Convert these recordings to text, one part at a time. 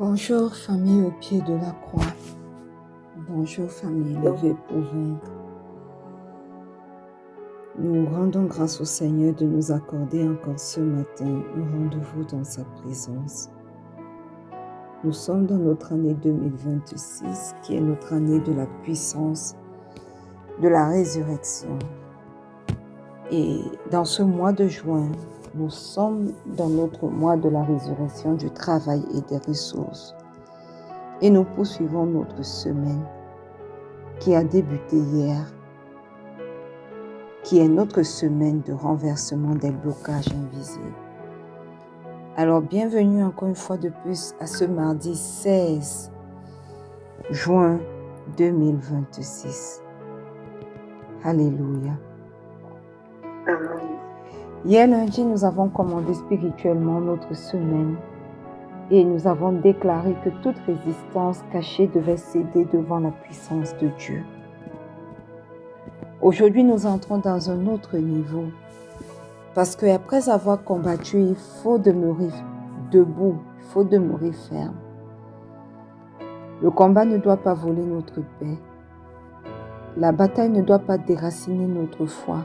Bonjour famille au pied de la croix. Bonjour famille élevée pour vaincre. Nous rendons grâce au Seigneur de nous accorder encore ce matin un rendez-vous dans sa présence. Nous sommes dans notre année 2026 qui est notre année de la puissance, de la résurrection. Et dans ce mois de juin, nous sommes dans notre mois de la résurrection du travail et des ressources. Et nous poursuivons notre semaine qui a débuté hier, qui est notre semaine de renversement des blocages invisibles. Alors bienvenue encore une fois de plus à ce mardi 16 juin 2026. Alléluia. Hier lundi, nous avons commandé spirituellement notre semaine et nous avons déclaré que toute résistance cachée devait céder devant la puissance de Dieu. Aujourd'hui, nous entrons dans un autre niveau parce qu'après avoir combattu, il faut demeurer debout, il faut demeurer ferme. Le combat ne doit pas voler notre paix. La bataille ne doit pas déraciner notre foi.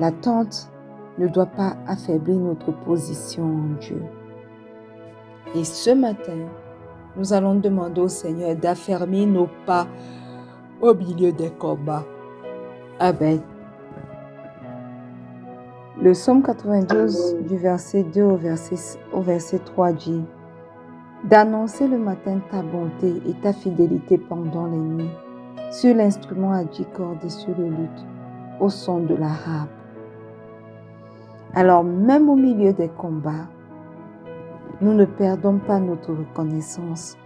L'attente ne doit pas affaiblir notre position en Dieu. Et ce matin, nous allons demander au Seigneur d'affermir nos pas au milieu des combats. Amen. Le psaume 92 du verset 2 au verset 3 dit « D'annoncer le matin ta bonté et ta fidélité pendant les nuits, sur l'instrument à 10 cordes et sur le luth, au son de la harpe. » Alors même au milieu des combats, nous ne perdons pas notre reconnaissance.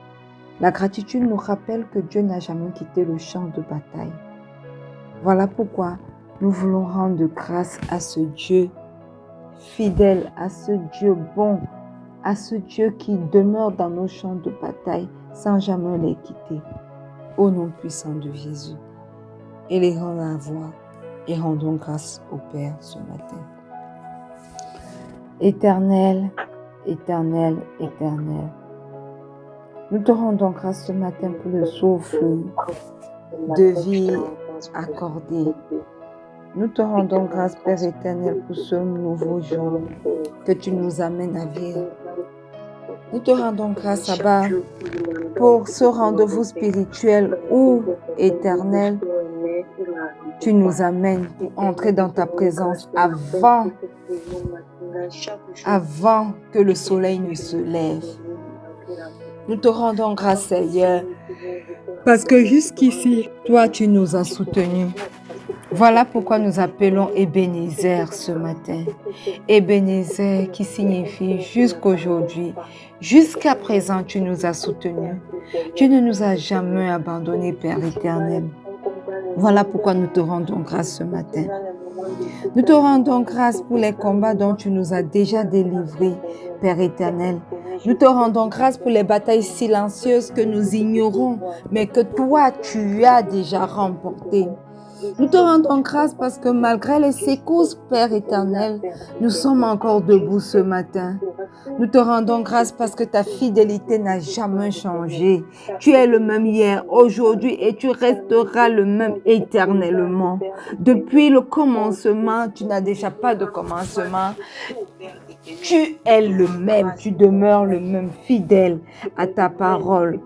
La gratitude nous rappelle que Dieu n'a jamais quitté le champ de bataille. Voilà pourquoi nous voulons rendre grâce à ce Dieu fidèle, à ce Dieu bon, à ce Dieu qui demeure dans nos champs de bataille sans jamais les quitter. Au nom puissant de Jésus. Élevons la voix et rendons grâce au Père ce matin. Éternel, éternel, éternel, nous te rendons grâce ce matin pour le souffle de vie accordé. Nous te rendons grâce, Père éternel, pour ce nouveau jour que tu nous amènes à vivre. Nous te rendons grâce, Abba, pour ce rendez-vous spirituel où, éternel, tu nous amènes pour entrer dans ta présence avant que le soleil ne se lève. Nous te rendons grâce, Seigneur, parce que jusqu'ici, toi, tu nous as soutenus. Voilà pourquoi nous appelons Ebenezer ce matin. Ebenezer qui signifie jusqu'aujourd'hui, jusqu'à présent, tu nous as soutenus. Tu ne nous as jamais abandonnés, Père éternel. Voilà pourquoi nous te rendons grâce ce matin. Nous te rendons grâce pour les combats dont tu nous as déjà délivrés, Père éternel. Nous te rendons grâce pour les batailles silencieuses que nous ignorons, mais que toi, tu as déjà remportées. Nous te rendons grâce parce que malgré les secousses, Père éternel, nous sommes encore debout ce matin. Nous te rendons grâce parce que ta fidélité n'a jamais changé. Tu es le même hier, aujourd'hui et tu resteras le même éternellement. Depuis le commencement, tu n'as déjà pas de commencement. Tu es le même, tu demeures le même fidèle à ta parole.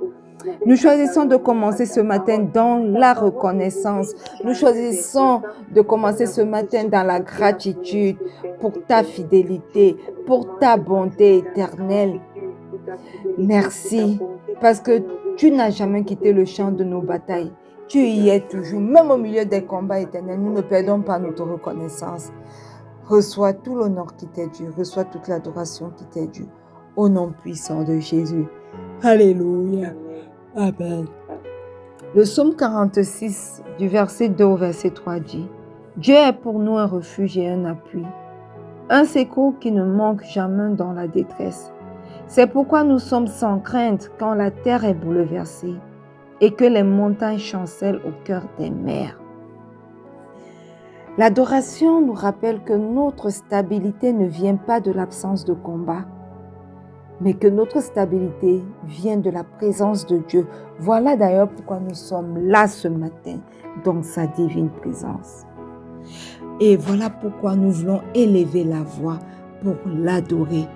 Nous choisissons de commencer ce matin dans la reconnaissance. Nous choisissons de commencer ce matin dans la gratitude pour ta fidélité, pour ta bonté éternelle. Merci, parce que tu n'as jamais quitté le champ de nos batailles. Tu y es toujours, même au milieu des combats éternels. Nous ne perdons pas notre reconnaissance. Reçois tout l'honneur qui t'est dû, reçois toute l'adoration qui t'est due. Au nom puissant de Jésus. Alléluia. Amen. Le psaume 46 du verset 2 au verset 3 dit « Dieu est pour nous un refuge et un appui, un secours qui ne manque jamais dans la détresse. C'est pourquoi nous sommes sans crainte quand la terre est bouleversée et que les montagnes chancellent au cœur des mers. » L'adoration nous rappelle que notre stabilité ne vient pas de l'absence de combat, mais que notre stabilité vient de la présence de Dieu. Voilà d'ailleurs pourquoi nous sommes là ce matin, dans sa divine présence. Et voilà pourquoi nous voulons élever la voix pour l'adorer.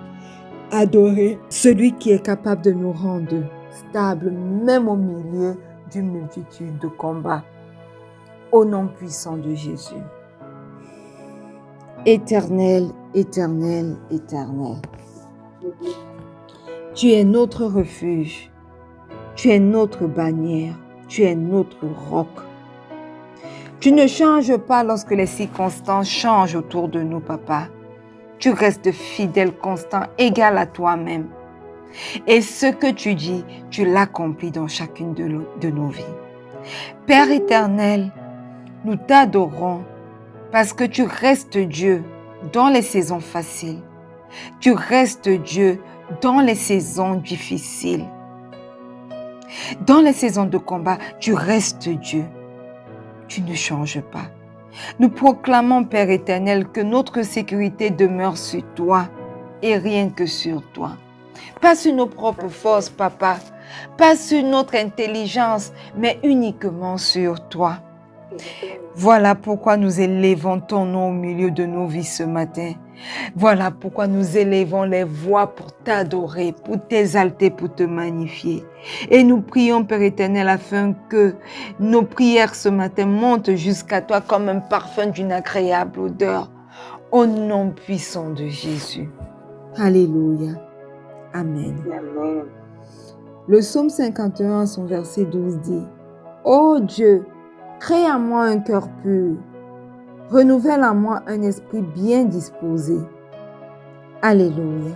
Adorer celui qui est capable de nous rendre stables, même au milieu d'une multitude de combats. Au nom puissant de Jésus. Éternel, éternel, éternel. Tu es notre refuge. Tu es notre bannière. Tu es notre roc. Tu ne changes pas lorsque les circonstances changent autour de nous, Papa. Tu restes fidèle, constant, égal à toi-même. Et ce que tu dis, tu l'accomplis dans chacune de nos vies. Père éternel, nous t'adorons parce que tu restes Dieu dans les saisons faciles. Tu restes Dieu dans les saisons difficiles. Dans les saisons de combat, tu restes Dieu. Tu ne changes pas. Nous proclamons, Père éternel, que notre sécurité demeure sur toi et rien que sur toi. Pas sur nos propres forces, Papa, pas sur notre intelligence, mais uniquement sur toi. Voilà pourquoi nous élevons ton nom au milieu de nos vies ce matin. Voilà pourquoi nous élevons les voix pour t'adorer, pour t'exalter, pour te magnifier. Et nous prions, Père éternel, afin que nos prières ce matin montent jusqu'à toi comme un parfum d'une agréable odeur. Au nom puissant de Jésus. Alléluia. Amen. Amen. Le psaume 51, son verset 12 dit: Ô Dieu, crée en moi un cœur pur, renouvelle en moi un esprit bien disposé. Alléluia.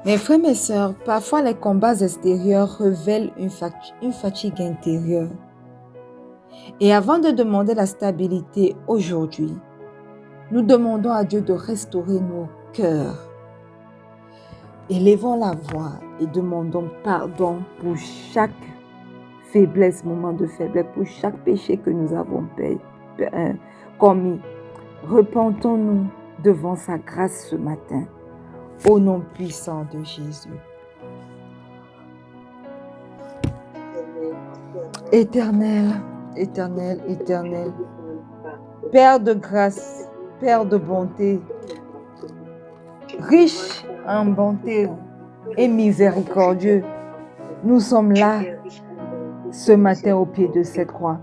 Mes frères, mes sœurs, parfois les combats extérieurs révèlent une fatigue intérieure. Et avant de demander la stabilité aujourd'hui, nous demandons à Dieu de restaurer nos cœurs. Élevons la voix et demandons pardon pour chaque faiblesse, moment de faiblesse, pour chaque péché que nous avons commis. Repentons-nous devant sa grâce ce matin, au nom puissant de Jésus. Éternel, éternel, éternel, Père de grâce, Père de bonté, riche en bonté et miséricordieux, nous sommes là ce matin au pied de cette croix.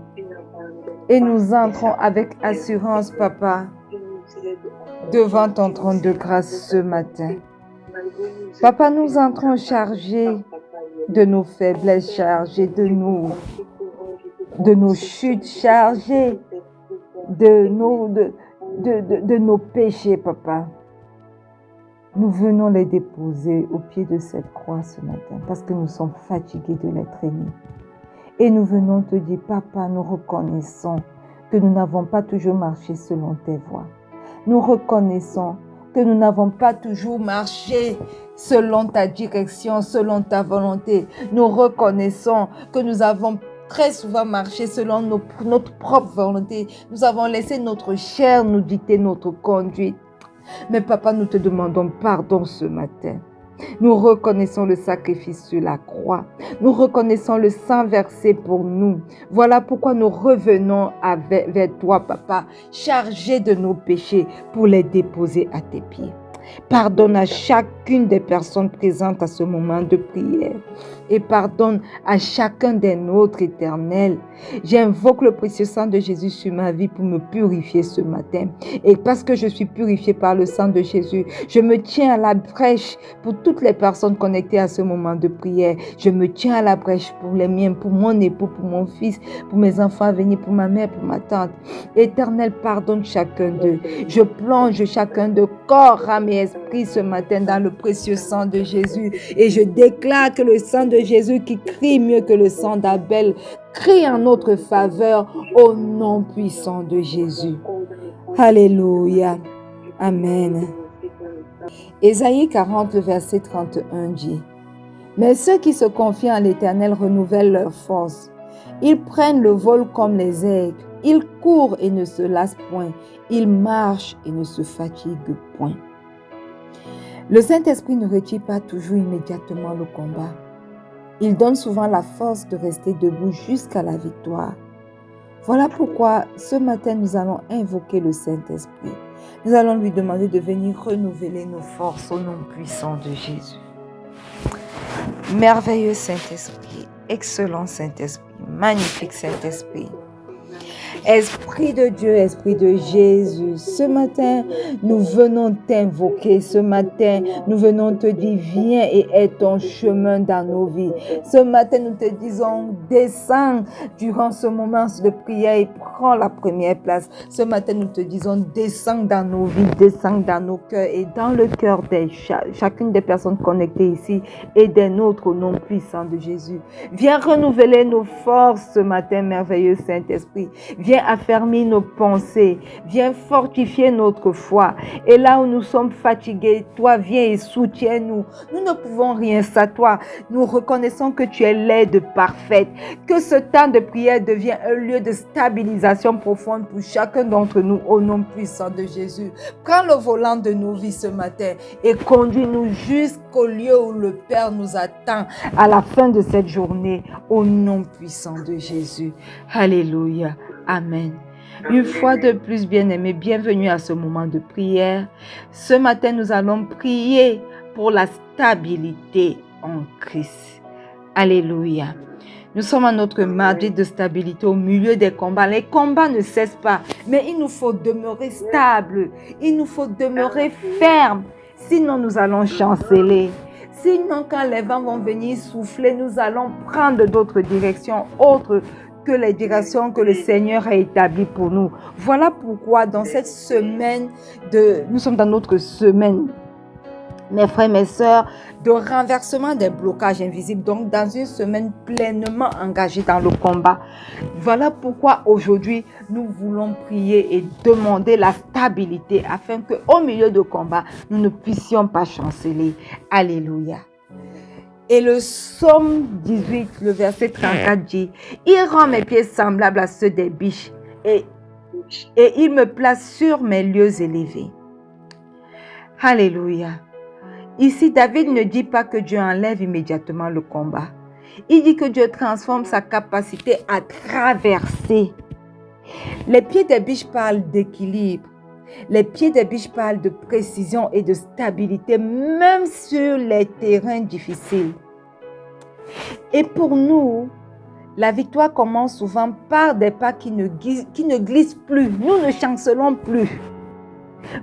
Et nous entrons avec assurance, Papa, devant ton trône de grâce ce matin. Papa, nous entrons chargés de nos faiblesses, chargés de nos chutes, chargés de nos péchés, Papa. Nous venons les déposer au pied de cette croix ce matin parce que nous sommes fatigués de les traîner. Et nous venons te dire, Papa, nous reconnaissons que nous n'avons pas toujours marché selon tes voies. Nous reconnaissons que nous n'avons pas toujours marché selon ta direction, selon ta volonté. Nous reconnaissons que nous avons très souvent marché selon notre propre volonté. Nous avons laissé notre chair nous dicter notre conduite. Mais Papa, nous te demandons pardon ce matin. Nous reconnaissons le sacrifice sur la croix. Nous reconnaissons le sang versé pour nous. Voilà pourquoi nous revenons vers toi, Papa, chargés de nos péchés pour les déposer à tes pieds. Pardonne à chacune des personnes présentes à ce moment de prière et pardonne à chacun des nôtres, Éternel. J'invoque le précieux sang de Jésus sur ma vie pour me purifier ce matin. Et parce que je suis purifiée par le sang de Jésus, je me tiens à la brèche pour toutes les personnes connectées à ce moment de prière. Je me tiens à la brèche pour les miens, pour mon époux, pour mon fils, pour mes enfants à venir, pour ma mère, pour ma tante. Éternel, pardonne chacun d'eux. Je plonge chacun de corps, âme et esprit ce matin dans le précieux sang de Jésus. Et je déclare que le sang de Jésus qui crie mieux que le sang d'Abel, crie en notre faveur au nom puissant de Jésus. Alléluia. Amen. Ésaïe 40, le verset 31 dit: Mais ceux qui se confient en l'Éternel renouvellent leur force. Ils prennent le vol comme les aigles. Ils courent et ne se lassent point. Ils marchent et ne se fatiguent point. Le Saint-Esprit ne retire pas toujours immédiatement le combat. Il donne souvent la force de rester debout jusqu'à la victoire. Voilà pourquoi ce matin, nous allons invoquer le Saint-Esprit. Nous allons lui demander de venir renouveler nos forces au nom puissant de Jésus. Merveilleux Saint-Esprit, excellent Saint-Esprit, magnifique Saint-Esprit. Esprit de Dieu, Esprit de Jésus, ce matin, nous venons t'invoquer. Ce matin, nous venons te dire, viens et aie ton chemin dans nos vies. Ce matin, nous te disons, descends durant ce moment de prière et prends la première place. Ce matin, nous te disons, descends dans nos vies, descends dans nos cœurs et dans le cœur de chacune des personnes connectées ici et des nôtres au nom puissant de Jésus. Viens renouveler nos forces ce matin, merveilleux Saint-Esprit. Viens affermir nos pensées, viens fortifier notre foi. Et là où nous sommes fatigués, toi viens et soutiens-nous. Nous ne pouvons rien sans toi. Nous reconnaissons que tu es l'aide parfaite. Que ce temps de prière devienne un lieu de stabilisation profonde pour chacun d'entre nous au nom puissant de Jésus. Prends le volant de nos vies ce matin et conduis-nous jusqu'au lieu où le Père nous attend à la fin de cette journée au nom puissant de Jésus. Alléluia. Amen. Une fois de plus, bien-aimés, bienvenue à ce moment de prière. Ce matin, nous allons prier pour la stabilité en Christ. Alléluia. Nous sommes à notre mardi de stabilité au milieu des combats. Les combats ne cessent pas, mais il nous faut demeurer stable. Il nous faut demeurer ferme. Sinon, nous allons chanceler. Sinon, quand les vents vont venir souffler, nous allons prendre d'autres directions autres que les directions que le Seigneur a établies pour nous. Voilà pourquoi dans cette semaine, nous sommes dans notre semaine, mes frères, mes sœurs, de renversement des blocages invisibles. Donc, dans une semaine pleinement engagée dans le combat. Voilà pourquoi aujourd'hui, nous voulons prier et demander la stabilité afin qu'au milieu de combat, nous ne puissions pas chanceler. Alléluia. Et le psaume 18, le verset 34 dit, « Il rend mes pieds semblables à ceux des biches et il me place sur mes lieux élevés. » Alléluia. Ici, David ne dit pas que Dieu enlève immédiatement le combat. Il dit que Dieu transforme sa capacité à traverser. Les pieds des biches parlent d'équilibre. Les pieds des biches parlent de précision et de stabilité, même sur les terrains difficiles. Et pour nous, la victoire commence souvent par des pas qui ne glissent plus. Nous ne chancelons plus.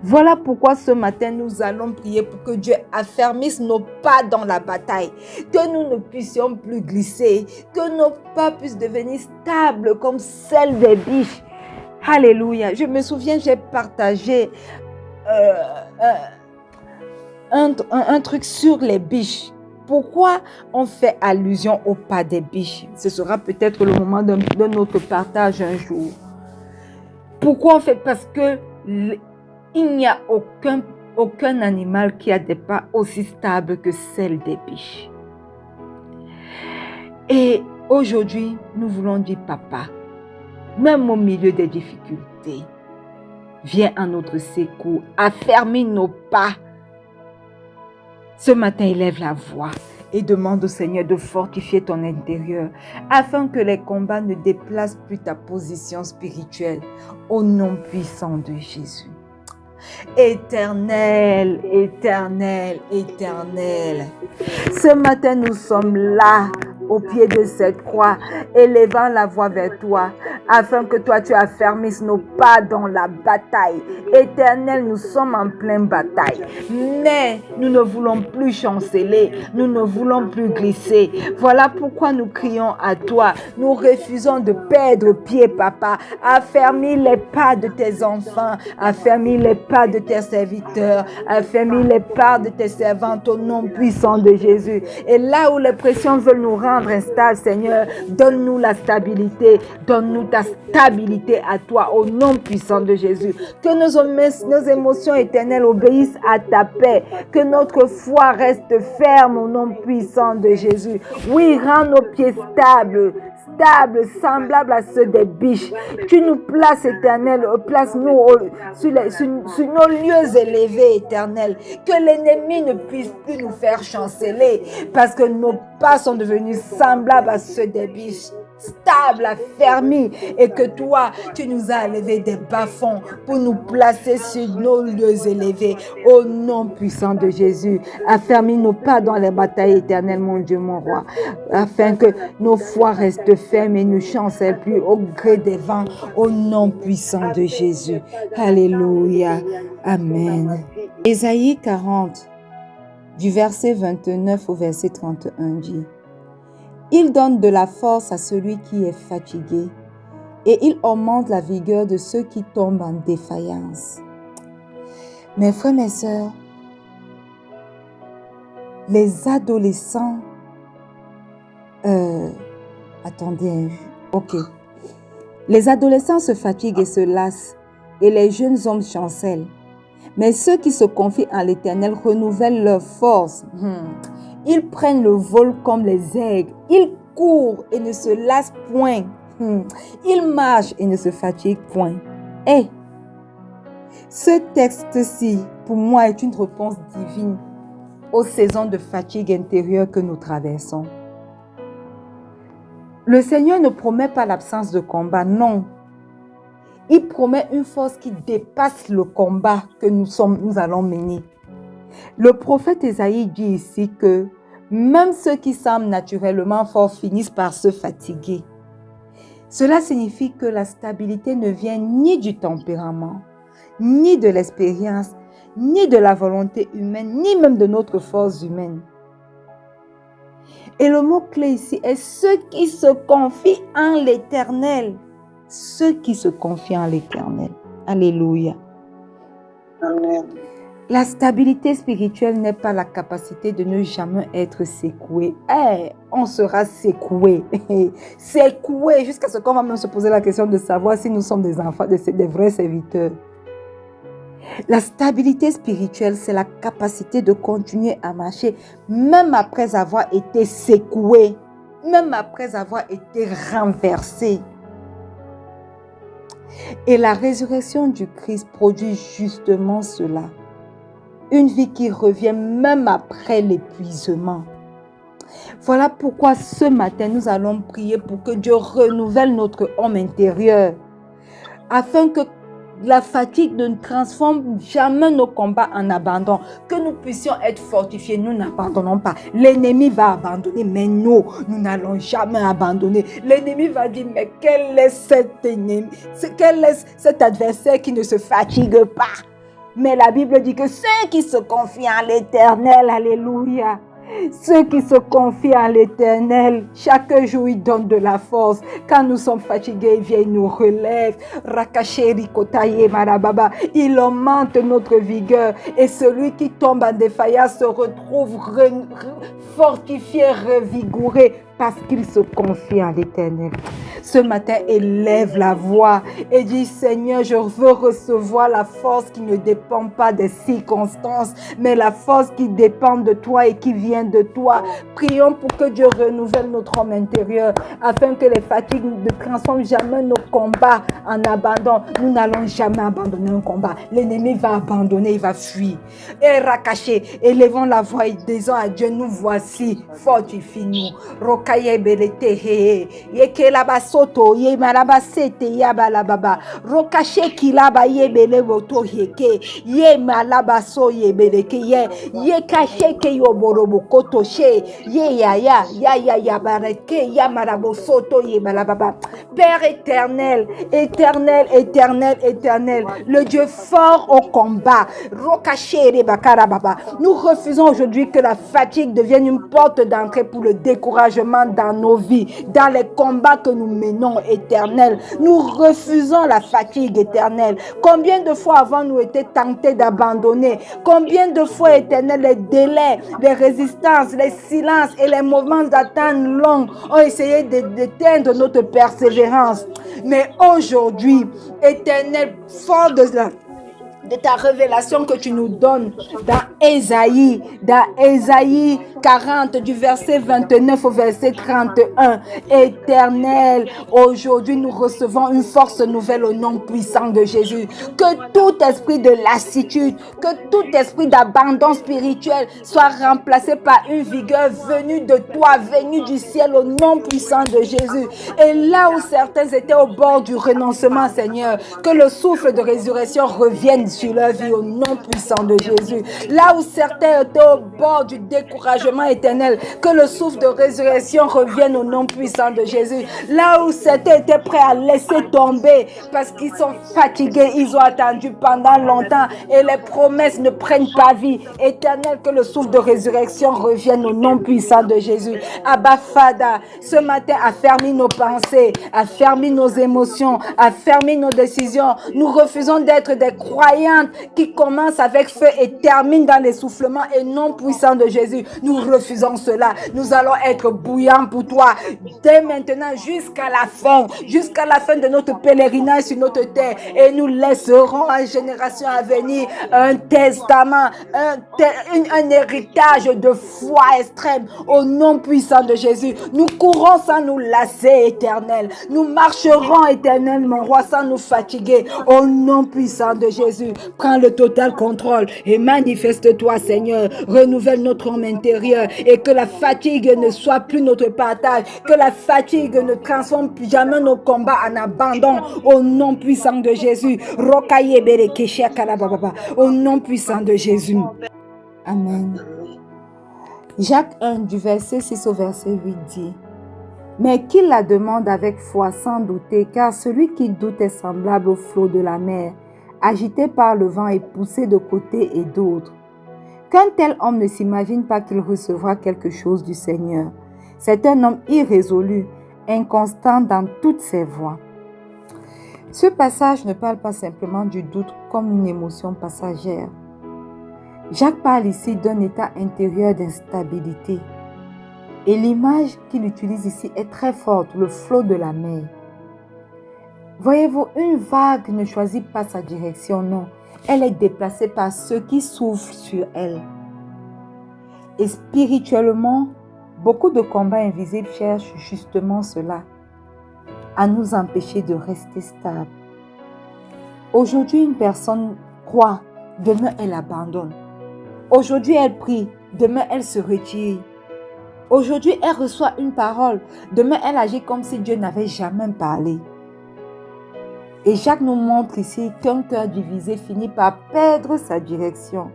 Voilà pourquoi ce matin, nous allons prier pour que Dieu affermisse nos pas dans la bataille, que nous ne puissions plus glisser, que nos pas puissent devenir stables comme celles des biches. Alléluia. Je me souviens, j'ai partagé un truc sur les biches. Pourquoi on fait allusion au pas des biches? Ce sera peut-être le moment de notre partage un jour. Pourquoi on fait? Parce que il n'y a aucun animal qui a des pas aussi stables que celles des biches. Et aujourd'hui, nous voulons dire papa, même au milieu des difficultés, viens à notre secours, affermis nos pas. Ce matin, élève la voix et demande au Seigneur de fortifier ton intérieur afin que les combats ne déplacent plus ta position spirituelle au nom puissant de Jésus. Éternel, éternel, éternel. Ce matin, nous sommes là, au pied de cette croix, élevant la voix vers toi, afin que toi, tu affermisses nos pas dans la bataille. Éternel, nous sommes en pleine bataille, mais nous ne voulons plus chanceler, nous ne voulons plus glisser. Voilà pourquoi nous crions à toi. Nous refusons de perdre pied, papa. Affermis les pas de tes enfants, affermis les pas de tes serviteurs, affermis les pas de tes servantes au nom puissant de Jésus. Et là où les pressions veulent nous rendre instables, Seigneur, donne-nous la stabilité, donne-nous ta stabilité à toi au nom puissant de Jésus. Que nos émotions éternelles obéissent à ta paix, que notre foi reste ferme au nom puissant de Jésus. Oui, rends nos pieds stables, stables, semblables à ceux des biches. Tu nous places, Éternel, place-nous sur nos lieux élevés, Éternel. Que l'ennemi ne puisse plus nous faire chanceler, parce que nos pas sont devenus semblables à ceux des biches, stable, affermi, et que toi, tu nous as élevés des bas-fonds pour nous placer sur nos lieux élevés. Au nom puissant de Jésus, affermis nos pas dans les batailles éternelles, mon Dieu, mon roi, afin que nos foi restent fermes et ne chancellent plus au gré des vents. Au nom puissant de Jésus. Alléluia. Amen. Ésaïe 40, du verset 29 au verset 31 dit: Il donne de la force à celui qui est fatigué et il augmente la vigueur de ceux qui tombent en défaillance. Mes frères, mes sœurs, les adolescents, les adolescents se fatiguent et se lassent et les jeunes hommes chancellent. Mais ceux qui se confient en l'Éternel renouvellent leur force. Ils prennent le vol comme les aigles. Ils courent et ne se lassent point. Ils marchent et ne se fatiguent point. Ce texte-ci, pour moi, est une réponse divine aux saisons de fatigue intérieure que nous traversons. Le Seigneur ne promet pas l'absence de combat, non. Il promet une force qui dépasse le combat que nous allons mener. Le prophète Ésaïe dit ici que même ceux qui semblent naturellement forts finissent par se fatiguer. Cela signifie que la stabilité ne vient ni du tempérament, ni de l'expérience, ni de la volonté humaine, ni même de notre force humaine. Et le mot-clé ici est ceux qui se confient en l'Éternel. Ceux qui se confient en l'Éternel. Alléluia. Amen. La stabilité spirituelle n'est pas la capacité de ne jamais être secoué. On sera secoué. Secoué jusqu'à ce qu'on va même se poser la question de savoir si nous sommes des enfants, des vrais serviteurs. La stabilité spirituelle, c'est la capacité de continuer à marcher même après avoir été secoué, même après avoir été renversé. Et la résurrection du Christ produit justement cela. Une vie qui revient même après l'épuisement. Voilà pourquoi ce matin, nous allons prier pour que Dieu renouvelle notre homme intérieur, afin que la fatigue ne transforme jamais nos combats en abandon, que nous puissions être fortifiés. Nous n'abandonnons pas. L'ennemi va abandonner, mais nous n'allons jamais abandonner. L'ennemi va dire, mais quel est cet ennemi? Quel est cet adversaire qui ne se fatigue pas? Mais la Bible dit que ceux qui se confient en l'Éternel, alléluia, ceux qui se confient en l'Éternel, chaque jour il donne de la force. Quand nous sommes fatigués, il vient, il nous relève. Il augmente notre vigueur. Et celui qui tombe en défaillance se retrouve fortifié, revigoré, parce qu'il se confie en l'Éternel. Ce matin, élève la voix et dit, Seigneur, je veux recevoir la force qui ne dépend pas des circonstances, mais la force qui dépend de toi et qui vient de toi. Prions pour que Dieu renouvelle notre homme intérieur, afin que les fatigues ne transforment jamais nos combats en abandon. Nous n'allons jamais abandonner un combat. L'ennemi va abandonner, il va fuir. Et racaché, élevons la voix et disons à Dieu, nous voici, fortifie-nous. Rokaye belete he, yeke la basoto, ye malabasete yabalababa. Rokache kilaba ye beleboto yeke, ye malabaso ye beleke ye kache ke yoborobokoto she, ye ya bareke ya marabosoto ye malababa. Père éternel, éternel, éternel, éternel, le Dieu fort au combat. Rokache rebakarababa. Nous refusons aujourd'hui que la fatigue devienne une porte d'entrée pour le découragement dans nos vies, dans les combats que nous menons, éternel. Nous refusons la fatigue, éternelle. Combien de fois avons-nous été tentés d'abandonner? Combien de fois, éternel, les délais, les résistances, les silences et les moments d'attente longs ont essayé d'éteindre notre persévérance. Mais aujourd'hui, éternel, fort de la de ta révélation que tu nous donnes dans Ésaïe 40 du verset 29 au verset 31. Éternel, aujourd'hui nous recevons une force nouvelle au nom puissant de Jésus. Que tout esprit de lassitude, que tout esprit d'abandon spirituel soit remplacé par une vigueur venue de toi, venue du ciel au nom puissant de Jésus. Et là où certains étaient au bord du renoncement, Seigneur, que le souffle de résurrection revienne sur leur vie au nom puissant de Jésus. Là où certains étaient au bord du découragement éternel, que le souffle de résurrection revienne au nom puissant de Jésus. Là où certains étaient prêts à laisser tomber parce qu'ils sont fatigués, ils ont attendu pendant longtemps et les promesses ne prennent pas vie. Éternel, que le souffle de résurrection revienne au nom puissant de Jésus. Abba Fada, ce matin, affermis nos pensées, affermis nos émotions, affermis nos décisions. Nous refusons d'être des croyantes qui commencent avec feu et terminent dans l'essoufflement et non puissant de Jésus. Nous refusons cela. Nous allons être bouillants pour toi dès maintenant jusqu'à la fin de notre pèlerinage sur notre terre. Et nous laisserons à génération à venir un testament, un héritage de foi extrême au nom puissant de Jésus. Nous courons sans nous lasser, éternel. Nous marcherons, éternel, mon roi, sans nous fatiguer au nom puissant de Jésus. Prends le total contrôle et manifeste-toi, Seigneur. Renouvelle notre homme intérieur et que la fatigue ne soit plus notre partage, que la fatigue ne transforme plus jamais nos combats en abandon au nom puissant de Jésus. Au nom puissant de Jésus. Amen. Jacques 1 du verset 6 au verset 8 dit: mais qu'il la demande avec foi sans douter, car celui qui doute est semblable au flot de la mer, agité par le vent et poussé de côté et d'autre. Qu'un tel homme ne s'imagine pas qu'il recevra quelque chose du Seigneur. C'est un homme irrésolu, inconstant dans toutes ses voies. Ce passage ne parle pas simplement du doute comme une émotion passagère. Jacques parle ici d'un état intérieur d'instabilité. Et l'image qu'il utilise ici est très forte, le flot de la mer. Voyez-vous, une vague ne choisit pas sa direction, non. Elle est déplacée par ceux qui soufflent sur elle. Et spirituellement, beaucoup de combats invisibles cherchent justement cela, à nous empêcher de rester stables. Aujourd'hui, une personne croit, demain elle abandonne. Aujourd'hui, elle prie, demain elle se retire. Aujourd'hui, elle reçoit une parole. Demain, elle agit comme si Dieu n'avait jamais parlé. Et Jacques nous montre ici qu'un cœur divisé finit par perdre sa direction.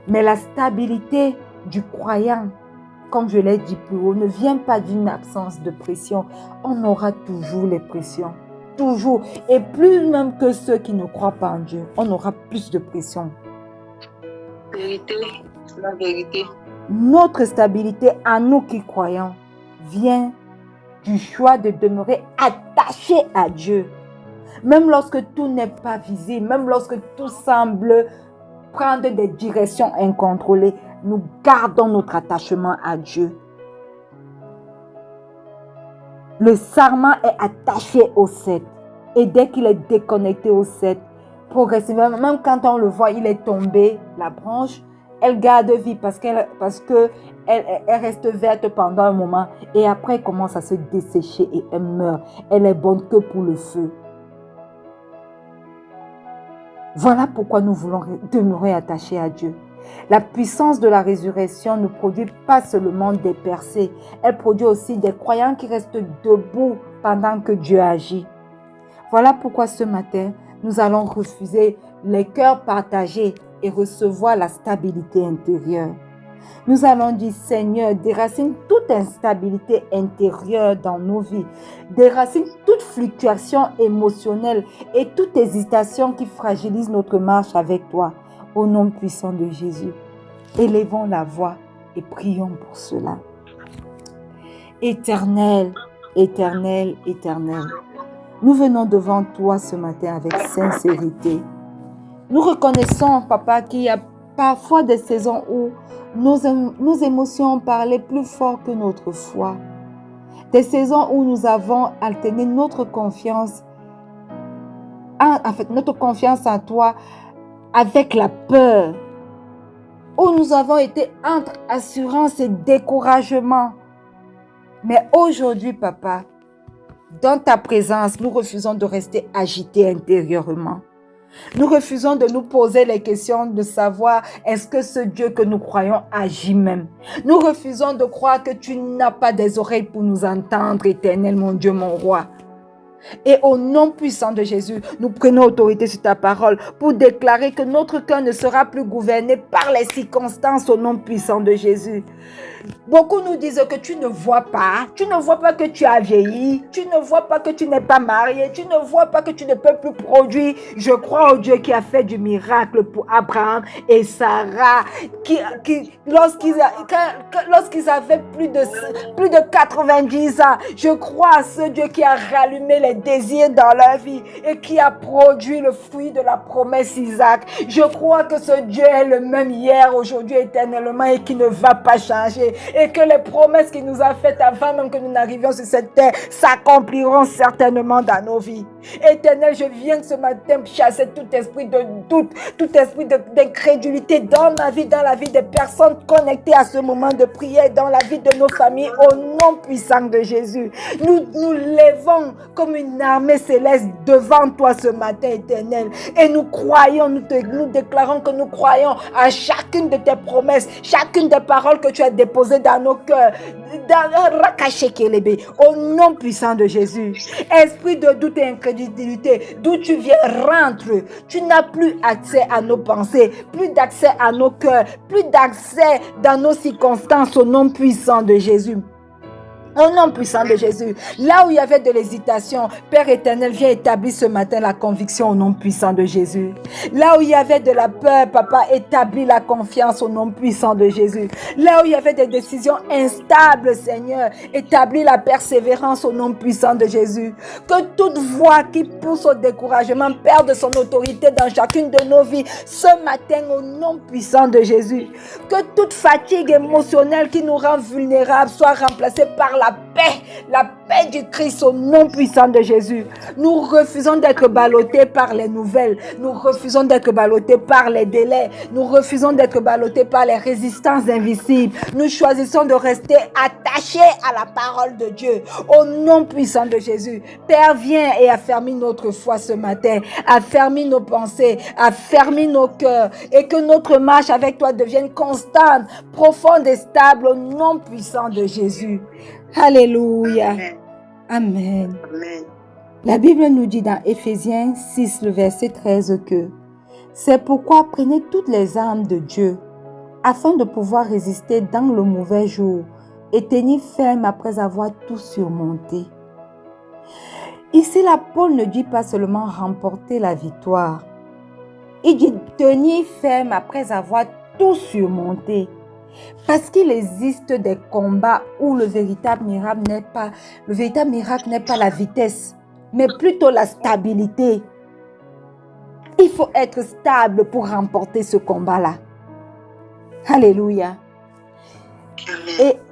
Mais la stabilité du croyant, comme je l'ai dit plus haut, ne vient pas d'une absence de pression. On aura toujours les pressions. Toujours. Et plus même que ceux qui ne croient pas en Dieu, on aura plus de pression. Vérité, c'est la vérité. Notre stabilité à nous qui croyons vient du choix de demeurer attachés à Dieu. Même lorsque tout n'est pas visible, même lorsque tout semble prendre des directions incontrôlées, nous gardons notre attachement à Dieu. Le sarment est attaché au cèdre. Et dès qu'il est déconnecté au cèdre, progressivement, même quand on le voit, il est tombé, la branche, elle garde vie parce qu'elle reste verte pendant un moment et après elle commence à se dessécher et elle meurt. Elle est bonne que pour le feu. Voilà pourquoi nous voulons demeurer attachés à Dieu. La puissance de la résurrection ne produit pas seulement des percées, elle produit aussi des croyants qui restent debout pendant que Dieu agit. Voilà pourquoi ce matin, nous allons refuser les cœurs partagés et recevoir la stabilité intérieure. Nous allons dire, Seigneur, déracine toute instabilité intérieure dans nos vies. Déracine toute fluctuation émotionnelle et toute hésitation qui fragilise notre marche avec toi. Au nom puissant de Jésus, élevons la voix et prions pour cela. Éternel, éternel, éternel, nous venons devant toi ce matin avec sincérité. Nous reconnaissons, Papa, qu'il y a parfois des saisons où nos émotions ont parlé plus fort que notre foi. Des saisons où nous avons alterné notre confiance, notre confiance en toi avec la peur, où nous avons été entre assurance et découragement. Mais aujourd'hui, papa, dans ta présence, nous refusons de rester agités intérieurement. Nous refusons de nous poser les questions de savoir est-ce que ce Dieu que nous croyons agit même. Nous refusons de croire que tu n'as pas des oreilles pour nous entendre, éternel, mon Dieu, mon roi. Et au nom puissant de Jésus, nous prenons autorité sur ta parole pour déclarer que notre cœur ne sera plus gouverné par les circonstances au nom puissant de Jésus. Beaucoup nous disent que tu ne vois pas que tu as vieilli, tu ne vois pas que tu n'es pas marié, tu ne vois pas que tu ne peux plus produire. Je crois au Dieu qui a fait du miracle pour Abraham et Sarah, lorsqu'ils avaient plus de 90 ans, je crois à ce Dieu qui a rallumé les désirs dans leur vie et qui a produit le fruit de la promesse Isaac. Je crois que ce Dieu est le même hier, aujourd'hui, éternellement et qui ne va pas changer. Et que les promesses qu'il nous a faites avant même que nous n'arrivions sur cette terre s'accompliront certainement dans nos vies. Éternel, je viens ce matin chasser tout esprit de doute, tout esprit d'incrédulité dans ma vie, dans la vie des personnes connectées à ce moment de prière, dans la vie de nos familles, au nom puissant de Jésus. Nous levons comme une armée céleste devant toi ce matin, éternel. Et nous croyons, nous déclarons que nous croyons à chacune de tes promesses, chacune des paroles que tu as déposées dans nos cœurs, au nom puissant de Jésus. Esprit de doute et incrédulité, d'où tu viens, rentre. Tu n'as plus accès à nos pensées, plus d'accès à nos cœurs, plus d'accès dans nos circonstances au nom puissant de Jésus. Au nom puissant de Jésus, là où il y avait de l'hésitation, Père éternel, viens établir ce matin la conviction au nom puissant de Jésus. Là où il y avait de la peur, Papa, établis la confiance au nom puissant de Jésus. Là où il y avait des décisions instables, Seigneur, établis la persévérance au nom puissant de Jésus. Que toute voix qui pousse au découragement perde son autorité dans chacune de nos vies ce matin au nom puissant de Jésus. Que toute fatigue émotionnelle qui nous rend vulnérables soit remplacée par la paix du Christ au nom puissant de Jésus. Nous refusons d'être ballottés par les nouvelles. Nous refusons d'être ballottés par les délais. Nous refusons d'être ballottés par les résistances invisibles. Nous choisissons de rester attachés à la parole de Dieu au nom puissant de Jésus. Père, viens et affermis notre foi ce matin. Affermis nos pensées. Affermis nos cœurs. Et que notre marche avec toi devienne constante, profonde et stable au nom puissant de Jésus. Alléluia. Amen. Amen. La Bible nous dit dans Éphésiens 6, le verset 13 que c'est pourquoi prenez toutes les armes de Dieu afin de pouvoir résister dans le mauvais jour et tenir ferme après avoir tout surmonté. Ici, Paul ne dit pas seulement remporter la victoire. Il dit tenir ferme après avoir tout surmonté. Parce qu'il existe des combats où le véritable miracle n'est pas la vitesse, mais plutôt la stabilité. Il faut être stable pour remporter ce combat-là. Alléluia.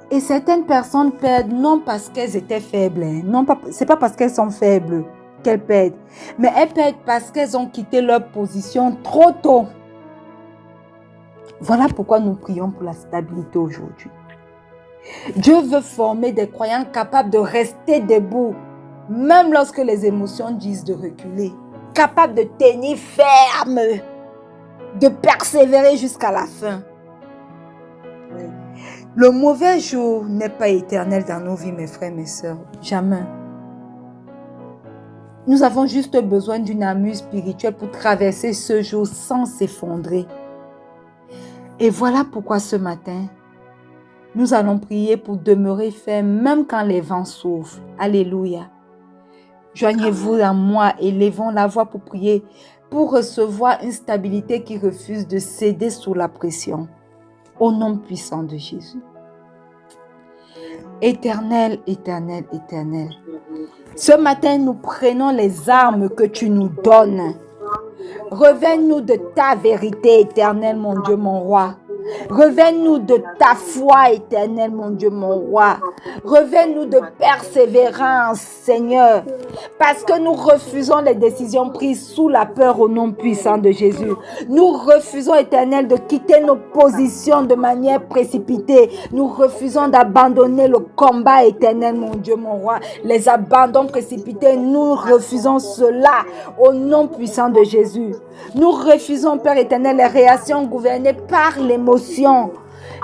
Et certaines personnes perdent non parce qu'elles étaient faibles, c'est pas parce qu'elles sont faibles qu'elles perdent, mais elles perdent parce qu'elles ont quitté leur position trop tôt. Voilà pourquoi nous prions pour la stabilité aujourd'hui. Dieu veut former des croyants capables de rester debout, même lorsque les émotions disent de reculer. Capables de tenir ferme, de persévérer jusqu'à la fin. Le mauvais jour n'est pas éternel dans nos vies, mes frères, mes sœurs. Jamais. Nous avons juste besoin d'une armure spirituelle pour traverser ce jour sans s'effondrer. Et voilà pourquoi ce matin, nous allons prier pour demeurer fermes même quand les vents soufflent. Alléluia. Joignez-vous à moi et levons la voix pour prier, pour recevoir une stabilité qui refuse de céder sous la pression. Au nom puissant de Jésus. Éternel, éternel, éternel. Ce matin, nous prenons les armes que tu nous donnes. Revêt-nous de ta vérité, éternelle, mon Dieu, mon roi. Revêt-nous de ta foi éternelle, mon Dieu, mon roi. Revêt-nous de persévérance, Seigneur, parce que nous refusons les décisions prises sous la peur au nom puissant de Jésus. Nous refusons, éternel, de quitter nos positions de manière précipitée. Nous refusons d'abandonner le combat éternel, mon Dieu, mon roi. Les abandons précipités, nous refusons cela au nom puissant de Jésus. Nous refusons, Père éternel, les réactions gouvernées par l'émotion.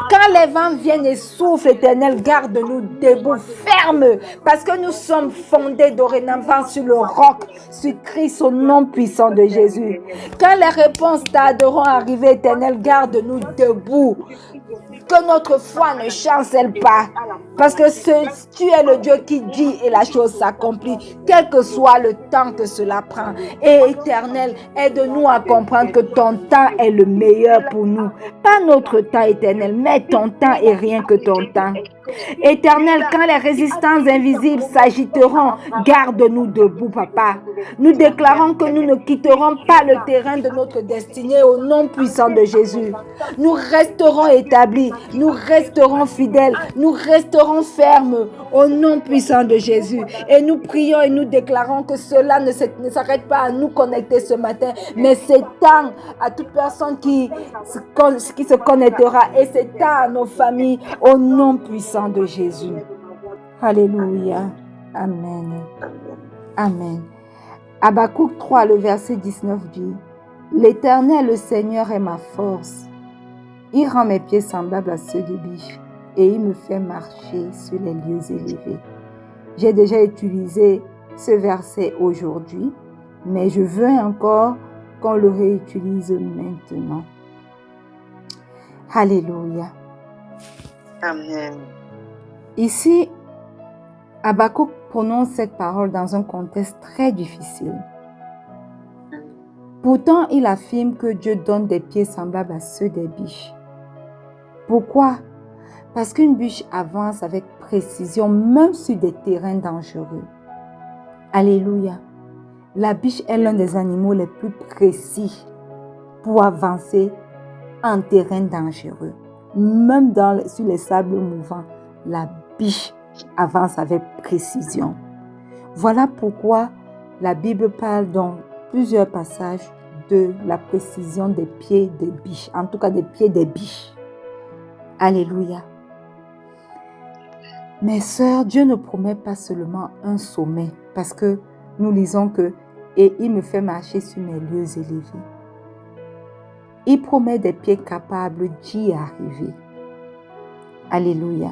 Quand les vents viennent et soufflent, éternel, garde-nous debout, fermes, parce que nous sommes fondés dorénavant sur le roc, sur Christ au nom puissant de Jésus. Quand les réponses tarderont à arriver, éternel, garde-nous debout. Que notre foi ne chancelle pas. Parce que tu es le Dieu qui dit et la chose s'accomplit, quel que soit le temps que cela prend. Et éternel, aide-nous à comprendre que ton temps est le meilleur pour nous. Pas notre temps éternel, mais ton temps et rien que ton temps. Éternel, quand les résistances invisibles s'agiteront, garde-nous debout, Papa. Nous déclarons que nous ne quitterons pas le terrain de notre destinée au nom puissant de Jésus. Nous resterons établis, nous resterons fidèles, nous resterons fermes au nom puissant de Jésus. Et nous prions et nous déclarons que cela ne s'arrête pas à nous connecter ce matin, mais s'étend à toute personne qui se connectera et s'étend à nos familles au nom puissant de Jésus. Alléluia. Amen. Amen. Habakkuk 3, le verset 19 dit: L'Éternel, le Seigneur, est ma force. Il rend mes pieds semblables à ceux des biches et il me fait marcher sur les lieux élevés. J'ai déjà utilisé ce verset aujourd'hui, mais je veux encore qu'on le réutilise maintenant. Alléluia. Amen. Ici, Habakkuk prononce cette parole dans un contexte très difficile. Pourtant, il affirme que Dieu donne des pieds semblables à ceux des biches. Pourquoi? Parce qu'une biche avance avec précision, même sur des terrains dangereux. Alléluia. La biche est l'un des animaux les plus précis pour avancer en terrain dangereux. Même sur les sables mouvants, la biche avance avec précision. Voilà pourquoi la Bible parle dans plusieurs passages de la précision des pieds des biches, en tout cas des pieds des biches. Alléluia. Mes sœurs, Dieu ne promet pas seulement un sommet, parce que nous lisons que « Et il me fait marcher sur mes lieux élevés ». Il promet des pieds capables d'y arriver. Alléluia.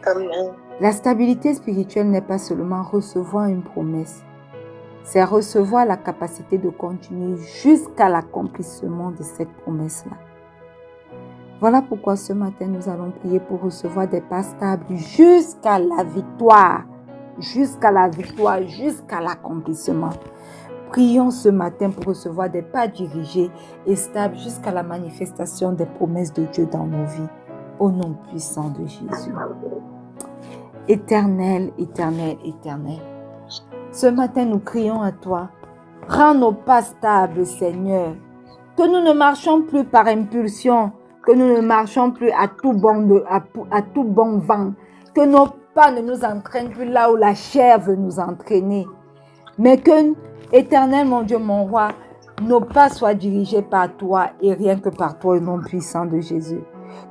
Amen. La stabilité spirituelle n'est pas seulement recevoir une promesse, c'est recevoir la capacité de continuer jusqu'à l'accomplissement de cette promesse-là. Voilà pourquoi ce matin, nous allons prier pour recevoir des pas stables jusqu'à la victoire, jusqu'à l'accomplissement. Prions ce matin pour recevoir des pas dirigés et stables jusqu'à la manifestation des promesses de Dieu dans nos vies. Au nom puissant de Jésus. Éternel, éternel, éternel. Ce matin, nous crions à toi. Rends nos pas stables, Seigneur. Que nous ne marchons plus par impulsion, que nous ne marchons plus à tout bon vent, que nos pas ne nous entraînent plus là où la chair veut nous entraîner. Mais que, éternel, mon Dieu, mon roi, nos pas soient dirigés par toi et rien que par toi, au nom puissant de Jésus.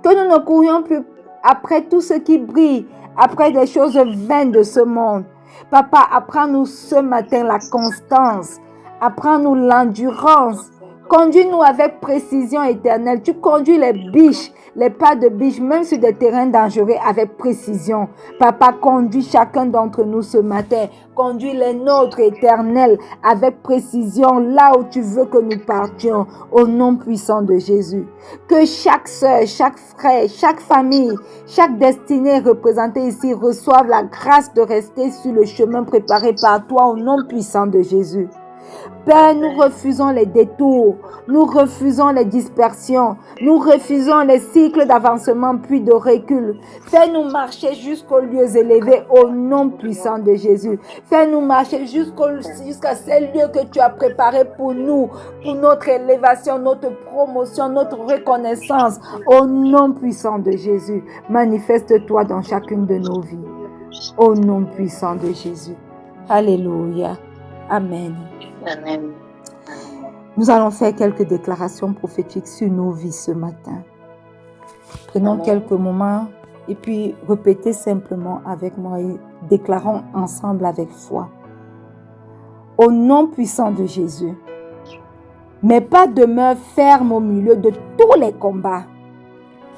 Que nous ne courions plus après tout ce qui brille, après des choses vaines de ce monde. Papa, apprends-nous ce matin la constance, apprends-nous l'endurance. Conduis-nous avec précision éternelle. Tu conduis les biches, les pas de biches, même sur des terrains dangereux avec précision. Papa, conduis chacun d'entre nous ce matin. Conduis les nôtres éternels avec précision là où tu veux que nous partions. Au nom puissant de Jésus. Que chaque sœur, chaque frère, chaque famille, chaque destinée représentée ici reçoive la grâce de rester sur le chemin préparé par toi au nom puissant de Jésus. Père, nous refusons les détours, nous refusons les dispersions, nous refusons les cycles d'avancement puis de recul. Fais-nous marcher jusqu'aux lieux élevés au nom puissant de Jésus. Fais-nous marcher jusqu'à ces lieux que tu as préparés pour nous, pour notre élévation, notre promotion, notre reconnaissance. Au nom puissant de Jésus, manifeste-toi dans chacune de nos vies. Au nom puissant de Jésus. Alléluia. Amen. Amen. Nous allons faire quelques déclarations prophétiques sur nos vies ce matin. Prenons Amen. quelques moments et puis répétez simplement avec moi et déclarons ensemble avec foi. Au nom puissant de Jésus, mes pas demeurent fermes au milieu de tous les combats.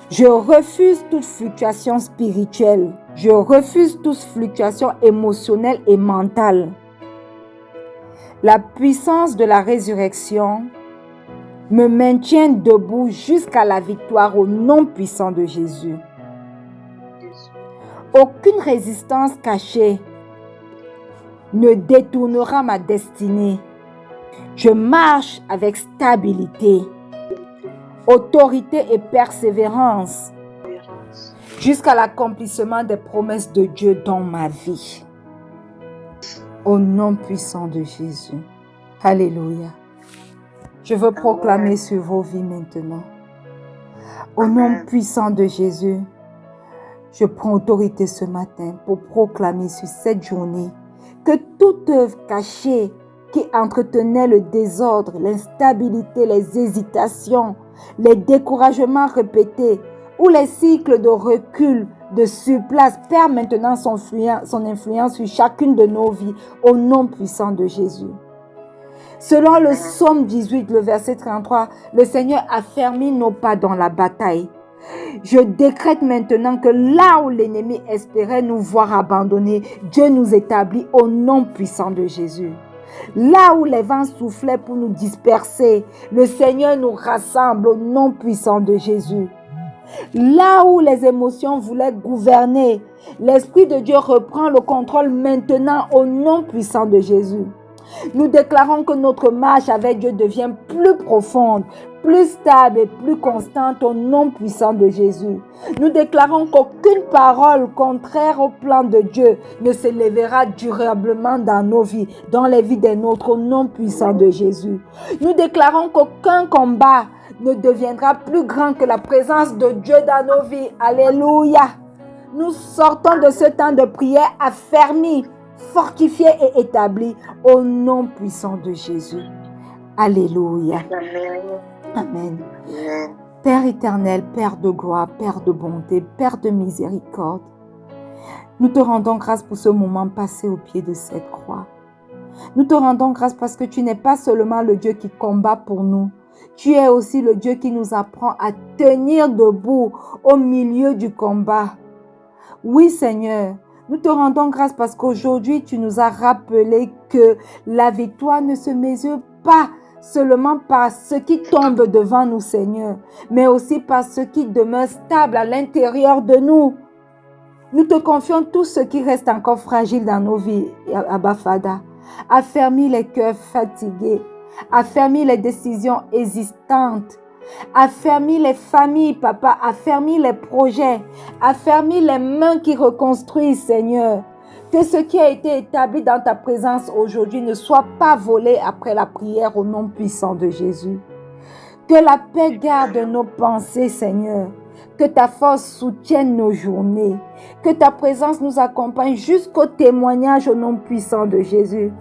Je refuse toute fluctuation spirituelle. Je refuse toute fluctuation émotionnelle et mentale. La puissance de la résurrection me maintient debout jusqu'à la victoire au nom puissant de Jésus. Aucune résistance cachée ne détournera ma destinée. Je marche avec stabilité, autorité et persévérance jusqu'à l'accomplissement des promesses de Dieu dans ma vie. Au nom puissant de Jésus. Alléluia. Je veux proclamer sur vos vies maintenant. Au nom puissant de Jésus, je prends autorité ce matin pour proclamer sur cette journée que toute œuvre cachée qui entretenait le désordre, l'instabilité, les hésitations, les découragements répétés ou les cycles de recul, de surplace, perd maintenant son influence sur chacune de nos vies au nom puissant de Jésus. Selon le psaume 18, le verset 33, le Seigneur affermit nos pas dans la bataille. Je décrète maintenant que là où l'ennemi espérait nous voir abandonnés, Dieu nous établit au nom puissant de Jésus. Là où les vents soufflaient pour nous disperser, le Seigneur nous rassemble au nom puissant de Jésus. Là où les émotions voulaient gouverner, l'Esprit de Dieu reprend le contrôle maintenant au nom puissant de Jésus. Nous déclarons que notre marche avec Dieu devient plus profonde, plus stable et plus constante au nom puissant de Jésus. Nous déclarons qu'aucune parole contraire au plan de Dieu ne s'élèvera durablement dans nos vies, dans les vies des nôtres au nom puissant de Jésus. Nous déclarons qu'aucun combat ne deviendra plus grand que la présence de Dieu dans nos vies. Alléluia. Nous sortons de ce temps de prière affermis, fortifiés et établis au nom puissant de Jésus. Alléluia. Amen. Père éternel, Père de gloire, Père de bonté, Père de miséricorde, nous te rendons grâce pour ce moment passé au pied de cette croix. Nous te rendons grâce parce que tu n'es pas seulement le Dieu qui combat pour nous, tu es aussi le Dieu qui nous apprend à tenir debout au milieu du combat. Oui, Seigneur, nous te rendons grâce parce qu'aujourd'hui, tu nous as rappelé que la victoire ne se mesure pas seulement par ce qui tombe devant nous, Seigneur, mais aussi par ce qui demeure stable à l'intérieur de nous. Nous te confions tout ce qui reste encore fragile dans nos vies, Abba Fada. Affermis les cœurs fatigués, affermis les décisions hésitantes, affermis les familles, Papa, affermis les projets, affermis les mains qui reconstruisent, Seigneur. Que ce qui a été établi dans ta présence aujourd'hui ne soit pas volé après la prière au nom puissant de Jésus. Que la paix garde nos pensées, Seigneur. Que ta force soutienne nos journées. Que ta présence nous accompagne jusqu'au témoignage au nom puissant de Jésus.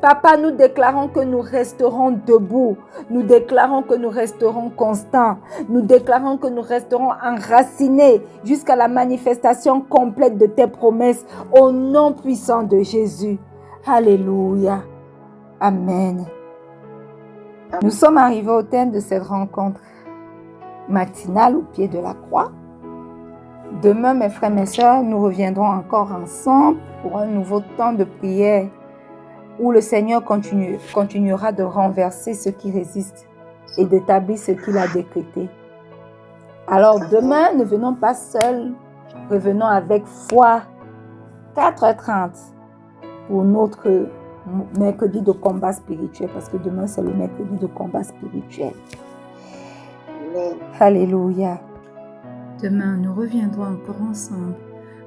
Papa, nous déclarons que nous resterons debout. Nous déclarons que nous resterons constants. Nous déclarons que nous resterons enracinés jusqu'à la manifestation complète de tes promesses au nom puissant de Jésus. Alléluia. Amen. Nous sommes arrivés au terme de cette rencontre matinale au pied de la croix. Demain, mes frères et mes sœurs, nous reviendrons encore ensemble pour un nouveau temps de prière où le Seigneur continuera de renverser ceux qui résistent et d'établir ce qu'il a décrété. Alors demain, ne venons pas seuls, revenons avec foi, 4h30 pour notre mercredi de combat spirituel, parce que demain, c'est le mercredi de combat spirituel. Amen. Alléluia. Demain, nous reviendrons encore ensemble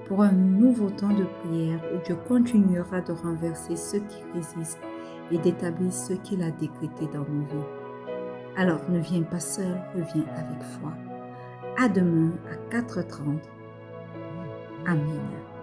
pour un nouveau temps de prière où Dieu continuera de renverser ceux qui résistent et d'établir ce qu'il a décrété dans nos vies. Alors ne viens pas seul, reviens avec foi. À demain à 4h30. Amen.